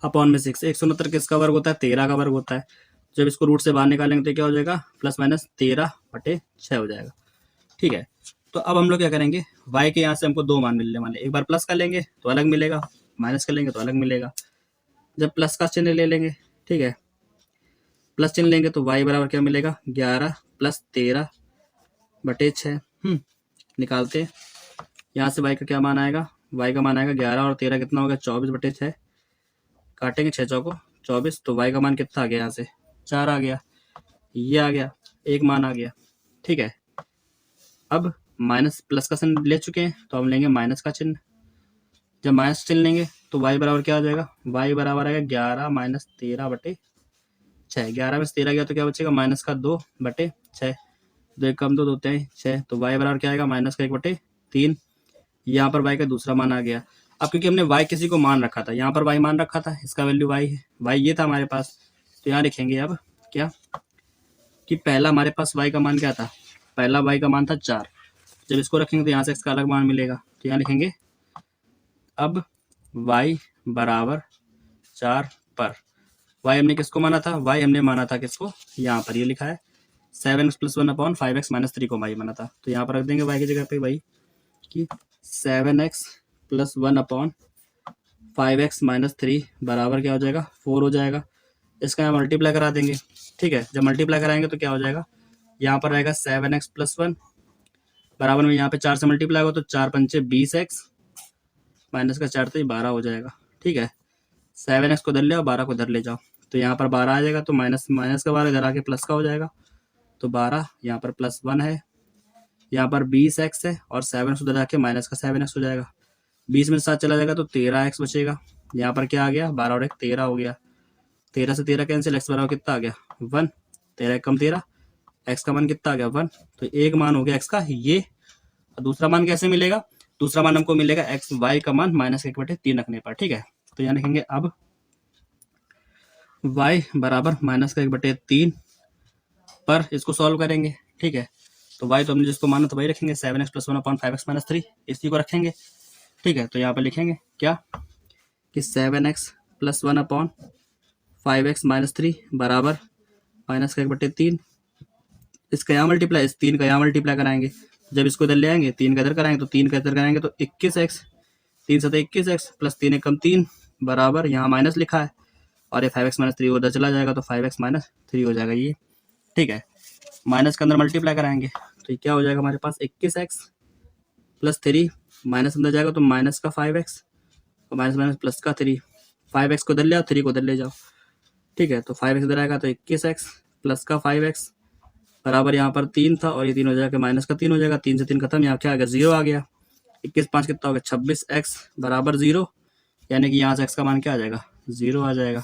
अपॉन में 6। 169 किसका वर्ग होता है, 13 का वर्ग होता है। जब इसको रूट से बाहर निकालेंगे तो क्या हो जाएगा, प्लस माइनस 13/6 हो जाएगा। ठीक है, तो अब हम लोग क्या करेंगे, y के यहाँ से हमको 2 मान मिलने वाले, एक बार प्लस कर लेंगे तो अलग मिलेगा, माइनस कर लेंगे तो अलग मिलेगा। जब प्लस का चिन्ह ले लेंगे, ठीक है, प्लस चिन्ह लेंगे तो y बराबर क्या मिलेगा, 11 + 13/6। निकालते हैं, यहाँ से y का क्या मान आएगा, y का मान आएगा 11 और 13 कितना होगा, 24/6। काटेंगे 6 चौको 24, तो y का मान कितना आ गया, यहाँ से 4 आ गया, ये आ गया, एक मान आ गया। ठीक है, अब माइनस प्लस का चिन्ह ले चुके हैं तो हम लेंगे माइनस का चिन्ह। जब माइनस चिन्ह लेंगे तो y बराबर क्या हो जाएगा, y बराबर आएगा 11 - 13/6। 11 में से 13 गया तो क्या बचेगा, -2/6, 2 1 कम 2 2 3 6, तो y बराबर क्या आएगा, -1/3। यहाँ पर y का दूसरा मान आ गया। अब क्योंकि हमने y किसी को मान रखा था, यहाँ पर y मान रखा था, इसका वैल्यू y है, y ये था हमारे पास, तो यहाँ लिखेंगे अब क्या, कि पहला हमारे पास y का मान क्या था, पहला y का मान था 4। जब इसको रखेंगे तो यहाँ से इसका अलग मान मिलेगा, तो यहाँ लिखेंगे अब y बराबर 4 पर y हमने किसको माना था, y हमने माना था किसको, यहाँ पर ये लिखा है 7x + 1 अपॉन 5x - 3 को y माना था, तो यहाँ पर रख देंगे y की जगह पे वही कि 7x + 1 अपॉन 5x - 3 बराबर क्या हो जाएगा, 4 हो जाएगा। इसका यहाँ मल्टीप्लाई करा देंगे। ठीक है, जब मल्टीप्लाई कराएंगे तो क्या हो जाएगा, यहाँ पर रहेगा 7x + 1 बराबर में यहाँ पे 4 से मल्टीप्लाई होगा तो 4 पंचे 20x माइनस का 4 तो ये 12 हो जाएगा। ठीक है, 7x को इधर ले आओ, 12 को इधर ले जाओ, तो यहाँ पर 12 आ जाएगा, तो माइनस का 12 इधर आके प्लस का हो जाएगा, तो 12 यहाँ पर +1 है, यहाँ पर 20x है और 7x उधर जाके माइनस का 7x हो जाएगा। 20 में 7 चला जाएगा तो 13x बचेगा। यहाँ पर क्या आ गया, 12 और 1 13 हो गया, 13 से 13 कैंसिल, x बराबर कितना आ गया 1, 13 कम 13, x का मान कितना आ गया 1, तो एक मान हो गया x का ये। दूसरा मान कैसे मिलेगा, दूसरा मान हमको मिलेगा x y का मान -1/3 रखने पर। ठीक है, तो यहाँ लिखेंगे अब y बराबर -1/3 पर इसको सॉल्व करेंगे। ठीक है, तो y तो हमने जिसको माना था वही रखेंगे, 7x + 1 अपॉन 5x - 3 इसी को रखेंगे। ठीक है, तो यहाँ पर लिखेंगे क्या कि 7x प्लस 1/5x-3 बराबर माइनस का 1/3। इसका यहाँ मल्टीप्लाई, इस 3 का यहाँ मल्टीप्लाई कराएंगे। जब इसको इधर ले आएंगे 3 का इधर कराएंगे तो 3 का इधर कराएंगे तो 21x, 3 से 21x प्लस 3 एकम 3 बराबर यहाँ माइनस लिखा है और ये 5x-3 उधर चला जाएगा तो 5x-3 हो जाएगा ये। ठीक है, माइनस के अंदर मल्टीप्लाई कराएंगे तो ये क्या हो जाएगा हमारे पास 21x प्लस 3 माइनस अंदर जाएगा तो माइनस का 5x और माइनस माइनस प्लस का 3, 5x को इधर ले आओ 3 को इधर ले जाओ। ठीक है, तो 5x इधर आएगा तो 21x प्लस का 5x बराबर यहाँ पर 3 था और ये 3 हो जाएगा माइनस का 3 हो जाएगा, 3 से 3 खत्म, यहाँ क्या आ गया 0 आ गया। 21 5 कितना हो गया 26x बराबर 0, यानी कि यहाँ से x का मान क्या आ जाएगा 0 आ जाएगा।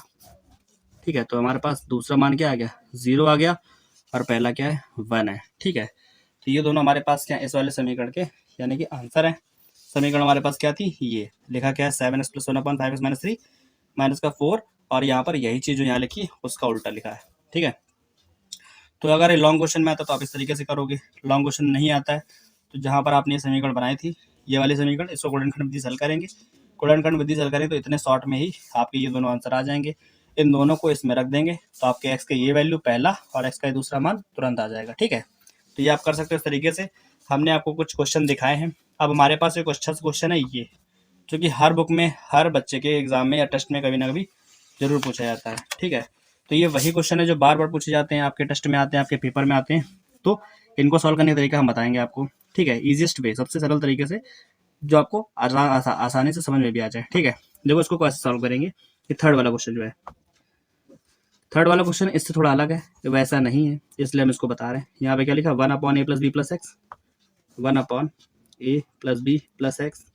ठीक है, तो हमारे पास दूसरा मान क्या आ गया 0 आ गया और पहला क्या है 1 है। ठीक है, तो ये दोनों हमारे पास क्या है इस वाले समीकरण के यानी कि आंसर है। समीकरण हमारे पास क्या थी, ये लिखा क्या है 7x प्लस 1/5x-3 माइनस का 4 और यहाँ पर यही चीज़ जो यहाँ लिखी उसका उल्टा लिखा है। ठीक है, तो अगर ये लॉन्ग क्वेश्चन में आता तो आप इस तरीके से करोगे, लॉन्ग क्वेश्चन नहीं आता है तो जहाँ पर आपने ये समीकरण बनाई थी ये वाले समीकरण, इसको गुणनखंड विधि से हल करेंगे। गुणनखंड विधि से हल करेंगे तो इतने शॉर्ट में ही आपके ये दोनों आंसर आ जाएंगे। इन दोनों को इसमें रख देंगे तो आपके एक्स का ये वैल्यू पहला और एक्स का ये दूसरा मान तुरंत आ जाएगा। ठीक है, तो ये आप कर सकते हो इस तरीके से। हमने आपको कुछ क्वेश्चन दिखाए हैं। अब हमारे पास एक अच्छा क्वेश्चन है ये, जो कि हर बुक में हर बच्चे के एग्जाम में या टेस्ट में कभी ना कभी जरूर पूछा जाता है। ठीक है, तो ये वही क्वेश्चन है जो बार बार पूछे जाते हैं, आपके टेस्ट में आते हैं, आपके पेपर में आते हैं। तो इनको सॉल्व करने का तरीका हम बताएंगे आपको। ठीक है, ईजिएस्ट वे, सबसे सरल तरीके से जो आपको आसानी से समझ में भी आ जाए। ठीक है, देखो इसको कैसे सॉल्व करेंगे। ये थर्ड वाला क्वेश्चन जो है, थर्ड वाला क्वेश्चन इससे थोड़ा अलग है, वैसा नहीं है इसलिए हम इसको बता रहे हैं। यहाँ पे क्या लिखा 1/a plus B plus X, 1/a plus B plus X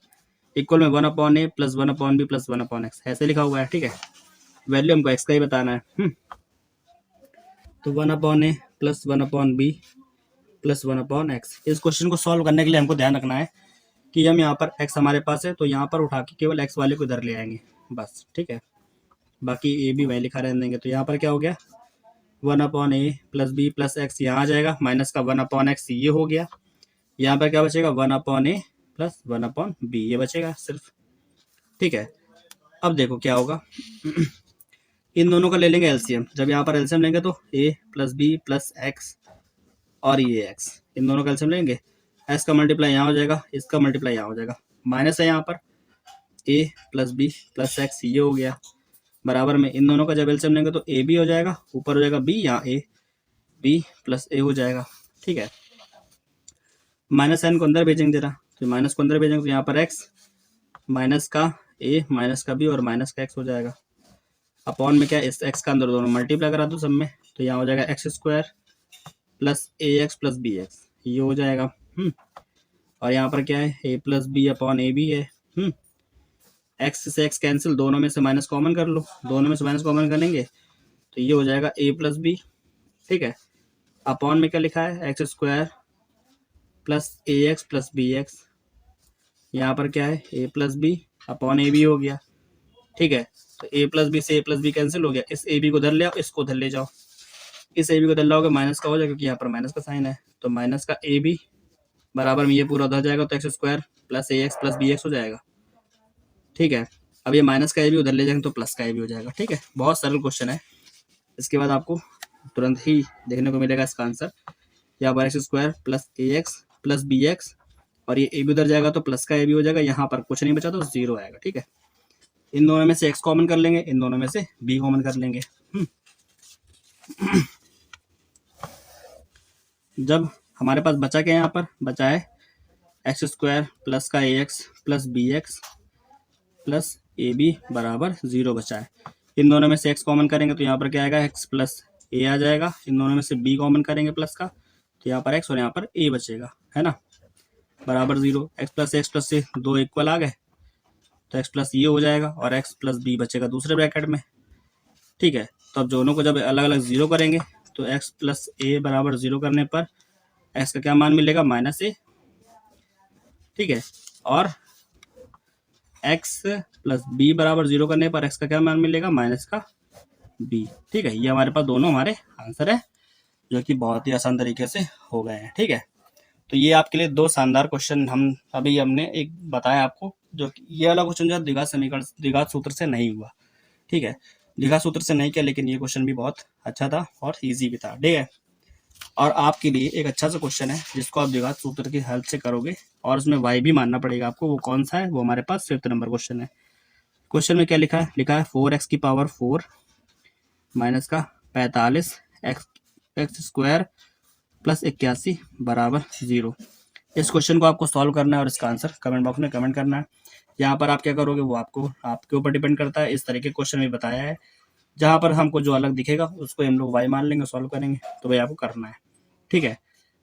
equal में 1/a plus 1/b plus 1/x ऐसे लिखा हुआ है। ठीक है, वैल्यू हमको एक्स का ही बताना है। तो 1/a plus 1/b plus 1/x। इस क्वेश्चन को सॉल्व करने के लिए हमको ध्यान रखना है कि हम यहाँ पर x हमारे पास है तो यहाँ पर उठा के केवल x वाले को इधर ले आएंगे बस। ठीक है, बाकी ए भी वही लिखा रहने देंगे। तो यहाँ पर क्या हो गया 1/a plus B plus x यहाँ आ जाएगा, माइनस का 1/x ये हो गया। यहाँ पर क्या बचेगा 1/a प्लस 1/b ये बचेगा सिर्फ। ठीक है, अब देखो क्या होगा इन दोनों का ले लेंगे एलसीएम। जब यहाँ पर एलसीएम लेंगे तो a plus B plus X और ये x, इन दोनों का एलसीएम लेंगे, x का मल्टीप्लाई यहाँ हो जाएगा, इसका मल्टीप्लाई यहाँ हो जाएगा, माइनस है यहाँ पर a plus B plus X ये हो गया बराबर में इन दोनों का जब एलसीएम लेंगे तो a भी हो जाएगा, ऊपर हो जाएगा b, यहाँ a b प्लस a हो जाएगा। ठीक है, माइनस साइन को अंदर भेजेंगे जरा, तो माइनस को अंदर भेजेंगे तो यहाँ पर x माइनस का a माइनस का b और माइनस का x हो जाएगा। अपॉन में क्या इस x का अंदर दोनों मल्टीप्लाई करा दो सब में, तो यहाँ हो जाएगा x² plus ax plus bx ये हो जाएगा। और यहाँ पर क्या है a plus B upon A B है। x से x कैंसिल, दोनों में से माइनस कॉमन कर लो, दोनों में से माइनस कॉमन करेंगे तो ये हो जाएगा a प्लस बी। ठीक है, अपॉन में क्या लिखा है x² plus ax plus bx, यहाँ पर क्या है a plus B upon A B हो गया। ठीक है, तो a प्लस बी से a प्लस बी कैंसिल हो गया, इस ए बी को उधर ले आओ, इसको उधर ले जाओ, इस ए बी को उधर लाओगे माइनस का हो जाएगा क्योंकि यहाँ पर माइनस का साइन है, तो माइनस का ए बी बराबर में ये पूरा उधर जाएगा तो x² plus ax plus bx हो जाएगा। ठीक है, अब ये माइनस का ए भी उधर ले जाएंगे तो प्लस का ए भी हो जाएगा। ठीक है, बहुत सरल क्वेश्चन है। इसके बाद आपको तुरंत ही देखने को मिलेगा इसका आंसर, यहाँ पर x² plus ax plus bx और ये ए भी उधर जाएगा तो प्लस का ए भी हो जाएगा, यहाँ पर कुछ नहीं बचा तो 0 आएगा। ठीक है, इन दोनों में से x कॉमन कर लेंगे, इन दोनों में से b कॉमन कर लेंगे। जब हमारे पास बचा क्या, यहाँ पर बचा है x² प्लस का ax plus bx plus A B बराबर 0 बचा है। इन दोनों में से x कॉमन करेंगे तो यहाँ पर क्या आएगा x प्लस ए आ जाएगा, इन दोनों में से b कॉमन करेंगे प्लस का तो यहाँ पर x और यहाँ पर a बचेगा, है ना, बराबर 0। x प्लस से दो इक्वल आ गए तो x प्लस ये हो जाएगा और x प्लस b बचेगा दूसरे ब्रैकेट में। ठीक है, तो अब दोनों को जब अलग अलग 0 करेंगे तो x प्लस ए बराबर 0 करने पर x का क्या मान मिलेगा -a। ठीक है, और x प्लस बी बराबर 0 करने पर x का क्या मान मिलेगा -b। ठीक है, ये हमारे पास दोनों हमारे आंसर है जो कि बहुत ही आसान तरीके से हो गए हैं। ठीक है, तो ये आपके लिए दो शानदार क्वेश्चन हमने एक बताया आपको, जो ये वाला क्वेश्चन जो द्विघात समीकरण द्विघात सूत्र से नहीं हुआ, ठीक है, द्विघात सूत्र से नहीं किया, लेकिन ये क्वेश्चन भी बहुत अच्छा था और ईजी भी था, ठीक है। और आपके लिए एक अच्छा सा क्वेश्चन है जिसको आप द्विघात सूत्र की हेल्प से करोगे और उसमें y भी मानना पड़ेगा आपको। वो कौन सा है? वो हमारे पास 5th नंबर क्वेश्चन है। क्वेश्चन में क्या लिखा है? लिखा है 4x की पावर 4 माइनस का 45 एक्स स्क्वायर प्लस 81 बराबर 0। इस क्वेश्चन को आपको सॉल्व करना है और इसका आंसर कमेंट बॉक्स में कमेंट करना है। यहाँ पर आप क्या करोगे वो आपके ऊपर डिपेंड करता है। इस तरीके क्वेश्चन में बताया है, जहाँ पर हमको जो अलग दिखेगा उसको हम लोग y मान लेंगे, सॉल्व करेंगे, तो भाई आपको करना है, ठीक है।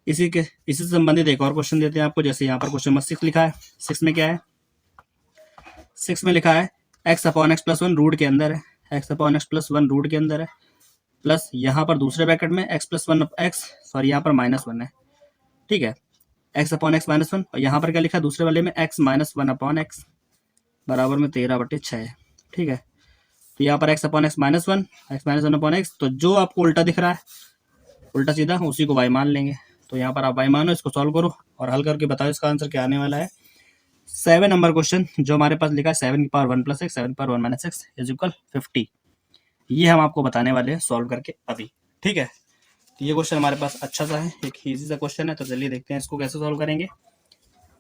इसी से संबंधित एक और क्वेश्चन देते हैं आपको। जैसे यहाँ पर क्वेश्चन नंबर 6 लिखा है। 6 में क्या है? 6 में लिखा है x upon X plus one root के अंदर है, x upon X plus one root के अंदर है, प्लस यहाँ पर दूसरे ब्रैकेट में x प्लस वन यहाँ पर -1 है, ठीक है, x अपॉन एक्स -1। और यहाँ पर क्या लिखा है दूसरे वाले में x -1 अपॉन एक्स बराबर में 13/6 है, ठीक है। तो यहाँ पर x upon x -1 upon x, तो जो आपको उल्टा दिख रहा है उल्टा सीधा उसी को y मान लेंगे। तो यहाँ पर आप y मानो, इसको सॉल्व करो और हल करके बताओ इसका आंसर क्या आने वाला है। 7 नंबर क्वेश्चन जो हमारे पास लिखा है 7 की पावर 1 प्लस एक्स 7 की power 1 minus x is equal 50। ये हम आपको बताने वाले हैं सॉल्व करके अभी, ठीक है। तो ये क्वेश्चन हमारे पास अच्छा सा है, एक ईजी सा क्वेश्चन है। तो चलिए देखते हैं इसको कैसे सॉल्व करेंगे।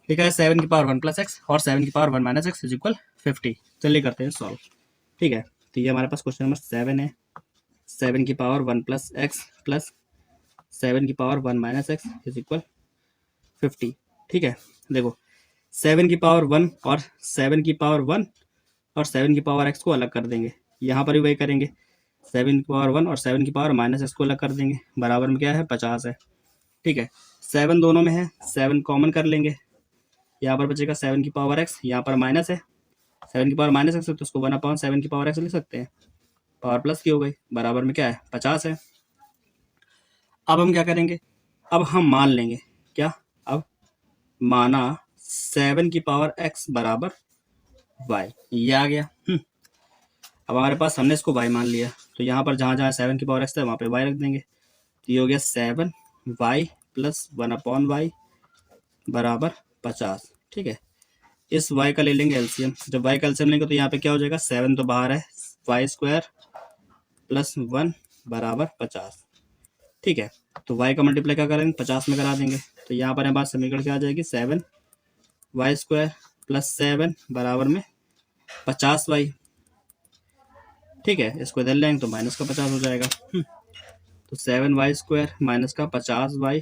लिखा है 7 की पावर 1 प्लस एक्स और 7 की power 1 minus x is equal 50। चलिए करते हैं सॉल्व, ठीक है। तो ये हमारे पास क्वेश्चन नंबर 7 है। 7 की पावर 1 प्लस एक्स प्लस 7 की power 1 minus x is equal 50, ठीक है। देखो 7 की पावर 1 और 7 की पावर 1 और 7 की पावर x को अलग कर देंगे। यहाँ पर भी वही करेंगे, 7 की पावर 1 और 7 की पावर माइनस एक्स को अलग कर देंगे। बराबर में क्या है 50 है, ठीक है। 7 दोनों में है, 7 कॉमन कर लेंगे, यहाँ पर बचेगा 7 की पावर x, यहाँ पर माइनस है 7 की पावर माइनस एक्स, तो उसको 1/7 की पावर x लिख सकते हैं, पावर प्लस की हो गई, बराबर में क्या है 50 है। अब हम क्या करेंगे? अब हम मान लेंगे क्या? अब माना 7 की पावर x बराबर y, ये आ गया। अब हमारे पास हमने इसको y मान लिया, तो यहाँ पर जहाँ जहाँ 7 की पावर x है वहाँ पे y रख देंगे। तो ये हो गया 7y प्लस 1/y बराबर 50, ठीक है। इस y का ले लेंगे एलसीएम। जब y का एलसीएम लेंगे तो यहाँ पे क्या हो जाएगा, 7 तो बाहर है, y स्क्वायर प्लस 1 बराबर 50, ठीक है। तो y का मल्टीप्लाई क्या करेंगे 50 में करा देंगे। तो यहाँ पर हमारे पास समीकरण क्या आ जाएगी 7y स्क्वायर प्लस 7 बराबर में 50y, ठीक है। इसको इधर लेंगे तो माइनस का 50 हो जाएगा। तो 7y स्क्वायर माइनस का 50y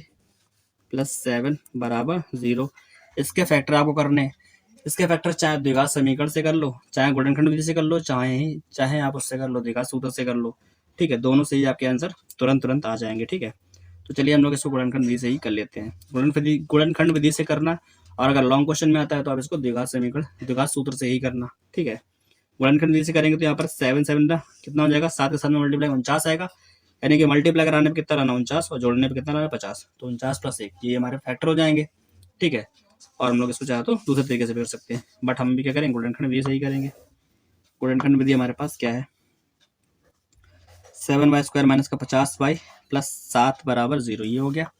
प्लस 7 बराबर 0। इसके फैक्टर आपको करने हैं। इसके फैक्टर चाहे द्विघात समीकरण से कर लो, चाहे गुणनखंड विधि से कर लो, चाहे आप उससे कर लो, द्विघात सूत्र से कर लो, ठीक है। दोनों से ही आपके आंसर तुरंत आ जाएंगे, ठीक है। तो चलिए हम लोग इसको गुणनखंड विधि से ही कर लेते हैं। गुणनखंड विधि से करना, और अगर लॉन्ग क्वेश्चन में आता है तो आप इसको द्विघात सूत्र से ही करना, ठीक है। गुणनखंड विधि से करेंगे तो यहाँ पर 7 7 कितना हो जाएगा, 7 के साथ में मल्टीप्लाई 49 आएगा, यानी कि मल्टीप्लाई कराने पर कितना रहना 49 और जोड़ने पर कितना रहना 50। तो 49 + 1 ये हमारे फैक्टर हो जाएंगे, ठीक है। और हम लोग इसको चाहे तो दूसरे तरीके से भी कर सकते हैं, बट हम भी क्या करेंगे गुणनखंड विधि से ही करेंगे। गुणनखंड विधि हमारे पास क्या है, 7y स्क्वायर माइनस का 50y प्लस 7 बराबर 0, ये हो गया।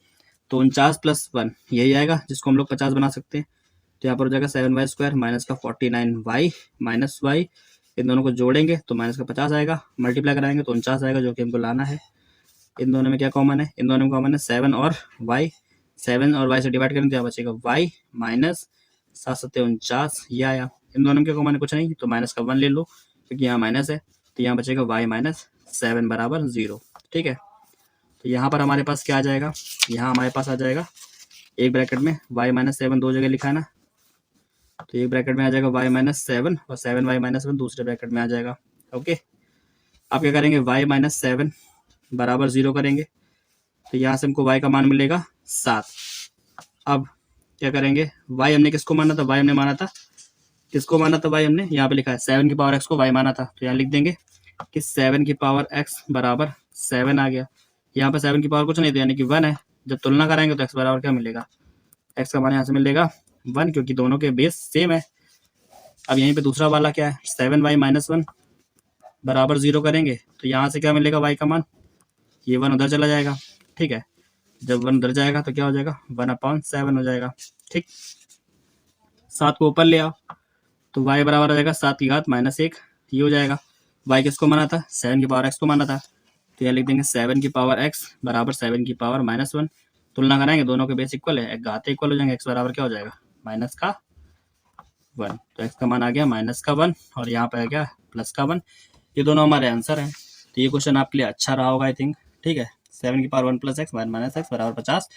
तो 49 + 1 यही आएगा, जिसको हम लोग 50 बना सकते हैं। तो यहाँ पर हो जाएगा 7y स्क्वायर माइनस का 49y माइनस y, इन दोनों को जोड़ेंगे तो माइनस का 50 आएगा, मल्टीप्लाई कराएंगे तो 49 आएगा, जो कि हमको लाना है। इन दोनों में क्या कॉमन है, इन दोनों में कॉमन है 7 और y, 7 और y से डिवाइड करेंगे तो यहाँ बचेगा y माइनस 7 7 49, ये आया। इन दोनों में क्या कॉमन है, कुछ नहीं, तो माइनस का 1 ले लो क्योंकि यहाँ माइनस है, तो यहाँ बचेगा y माइनस 7 बराबर 0, ठीक है। तो यहाँ पर हमारे पास क्या आ जाएगा, यहाँ हमारे पास आ जाएगा एक ब्रैकेट में y माइनस 7 दो जगह लिखा है ना, तो एक ब्रैकेट में आ जाएगा y माइनस 7 और 7y माइनस 1 दूसरे ब्रैकेट में आ जाएगा, ओके। अब क्या करेंगे y माइनस 7 बराबर 0 करेंगे, तो यहाँ से हमको y का मान मिलेगा 7। अब क्या करेंगे, y हमने किसको माना था, y हमने माना था किसको माना था, y हमने यहाँ पे लिखा है 7 की पावर x को y माना था, तो यहाँ लिख देंगे कि 7 की पावर x बराबर 7 आ गया। यहाँ पे 7 की पावर कुछ नहीं था, यानी कि 1 है। जब तुलना कराएंगे तो x बराबर क्या मिलेगा, x का मान यहाँ से मिलेगा 1, क्योंकि दोनों के बेस सेम है। अब यहीं पे दूसरा वाला क्या है, 7y माइनस 1 बराबर 0 करेंगे, तो यहाँ से क्या मिलेगा y का मान, ये 1 उधर चला जाएगा, ठीक है। जब 1 उधर जाएगा तो क्या हो जाएगा, 1/7 हो जाएगा। ठीक, 7 को ऊपर ले आओ तो y बराबर आ जाएगा 7 की घात -1, ये हो जाएगा। y किसको माना था, 7 की पावर x को माना था, तो यहाँ लिख देंगे 7 की पावर x बराबर 7 की पावर -1। तुलना कराएंगे, दोनों के बेस इक्वल है, एक घात इक्वल हो जाएंगे, x बराबर क्या हो जाएगा, -1। तो x का मान आ गया -1 और यहाँ पे आ गया +1। ये दोनों हमारे आंसर हैं। तो ये क्वेश्चन आपके लिए अच्छा रहा होगा आई थिंक। ठीक है, 7 की पावर 1 + x -x बराबर 50।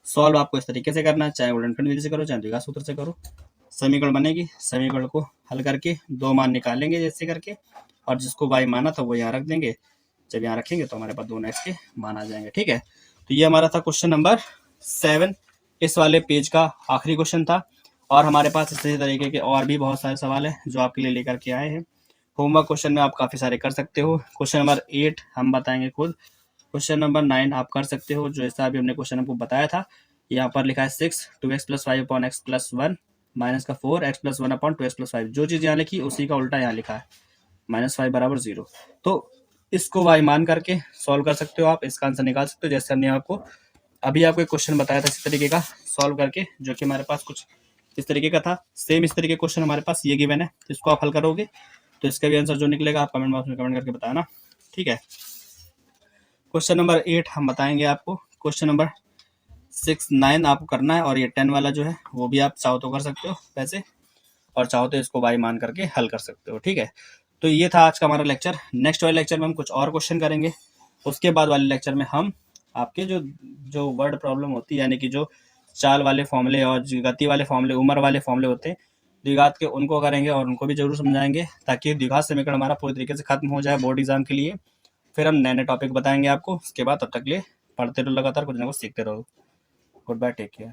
सॉल्व आपको इस तरीके से करना है, चाहे गुणनखंड विधि से करो चाहे द्विघात सूत्र से करो। समीकरण बनेगी, समीकरण को हल करके 2 मान निकालेंगे जैसे करके, और जिसको y माना था वो यहाँ रख देंगे। जब यहाँ रखेंगे तो हमारे पास दोनों x के मान आ जाएंगे। ठीक है, तो ये हमारा था क्वेश्चन नंबर 7, इस वाले पेज का आखिरी क्वेश्चन था। और हमारे पास इसी तरीके के और भी बहुत सारे सवाल हैं जो आपके लिए लेकर के आए हैं। होमवर्क क्वेश्चन में आप काफ़ी सारे कर सकते हो। क्वेश्चन नंबर 8 हम बताएंगे खुद। क्वेश्चन नंबर 9 आप कर सकते हो, जो ऐसा अभी हमने क्वेश्चन आपको बताया था। यहाँ पर लिखा है 6 2x + 5/x + 1 माइनस का 4x + 1/2x + 5। जो चीज़ यहाँ लिखी उसी का उल्टा यहाँ लिखा है, -5 बराबर 0। तो इसको y मान करके सॉल्व कर सकते हो, आप इसका आंसर निकाल सकते हो। जैसे हमने आपको अभी आपको एक क्वेश्चन बताया था इस तरीके का सॉल्व करके, जो कि हमारे पास कुछ इस तरीके का था। सेम इस तरीके क्वेश्चन हमारे पास ये गिवन है, इसको आप हल करोगे तो इसका भी आंसर जो निकलेगा आप कमेंट बॉक्स में कमेंट करके बताना। ठीक है, क्वेश्चन नंबर 8 हम बताएंगे आपको। क्वेश्चन नंबर 6 9 आपको करना है, और ये 10 वाला जो है वो भी आप चाहो तो कर सकते हो वैसे, और चाहो तो इसको y मान करके हल कर सकते हो। ठीक है, तो ये था आज का हमारा लेक्चर। नेक्स्ट वाले लेक्चर में हम कुछ और क्वेश्चन करेंगे। उसके बाद वाले लेक्चर में हम आपके जो वर्ड प्रॉब्लम होती है, यानी कि जो चाल वाले फॉर्मूले और गति वाले फॉर्मूले, उम्र वाले फॉर्मूले होते हैं द्विघात के, उनको करेंगे और उनको भी जरूर समझाएंगे, ताकि द्विघात समीकरण हमारा पूरी तरीके से खत्म हो जाए बोर्ड एग्जाम के लिए। फिर हम नए नए टॉपिक बताएंगे आपको। उसके बाद तब तक लिए पढ़ते रहो, लगातार कुछ ना कुछ सीखते रहो। Good bye, take care.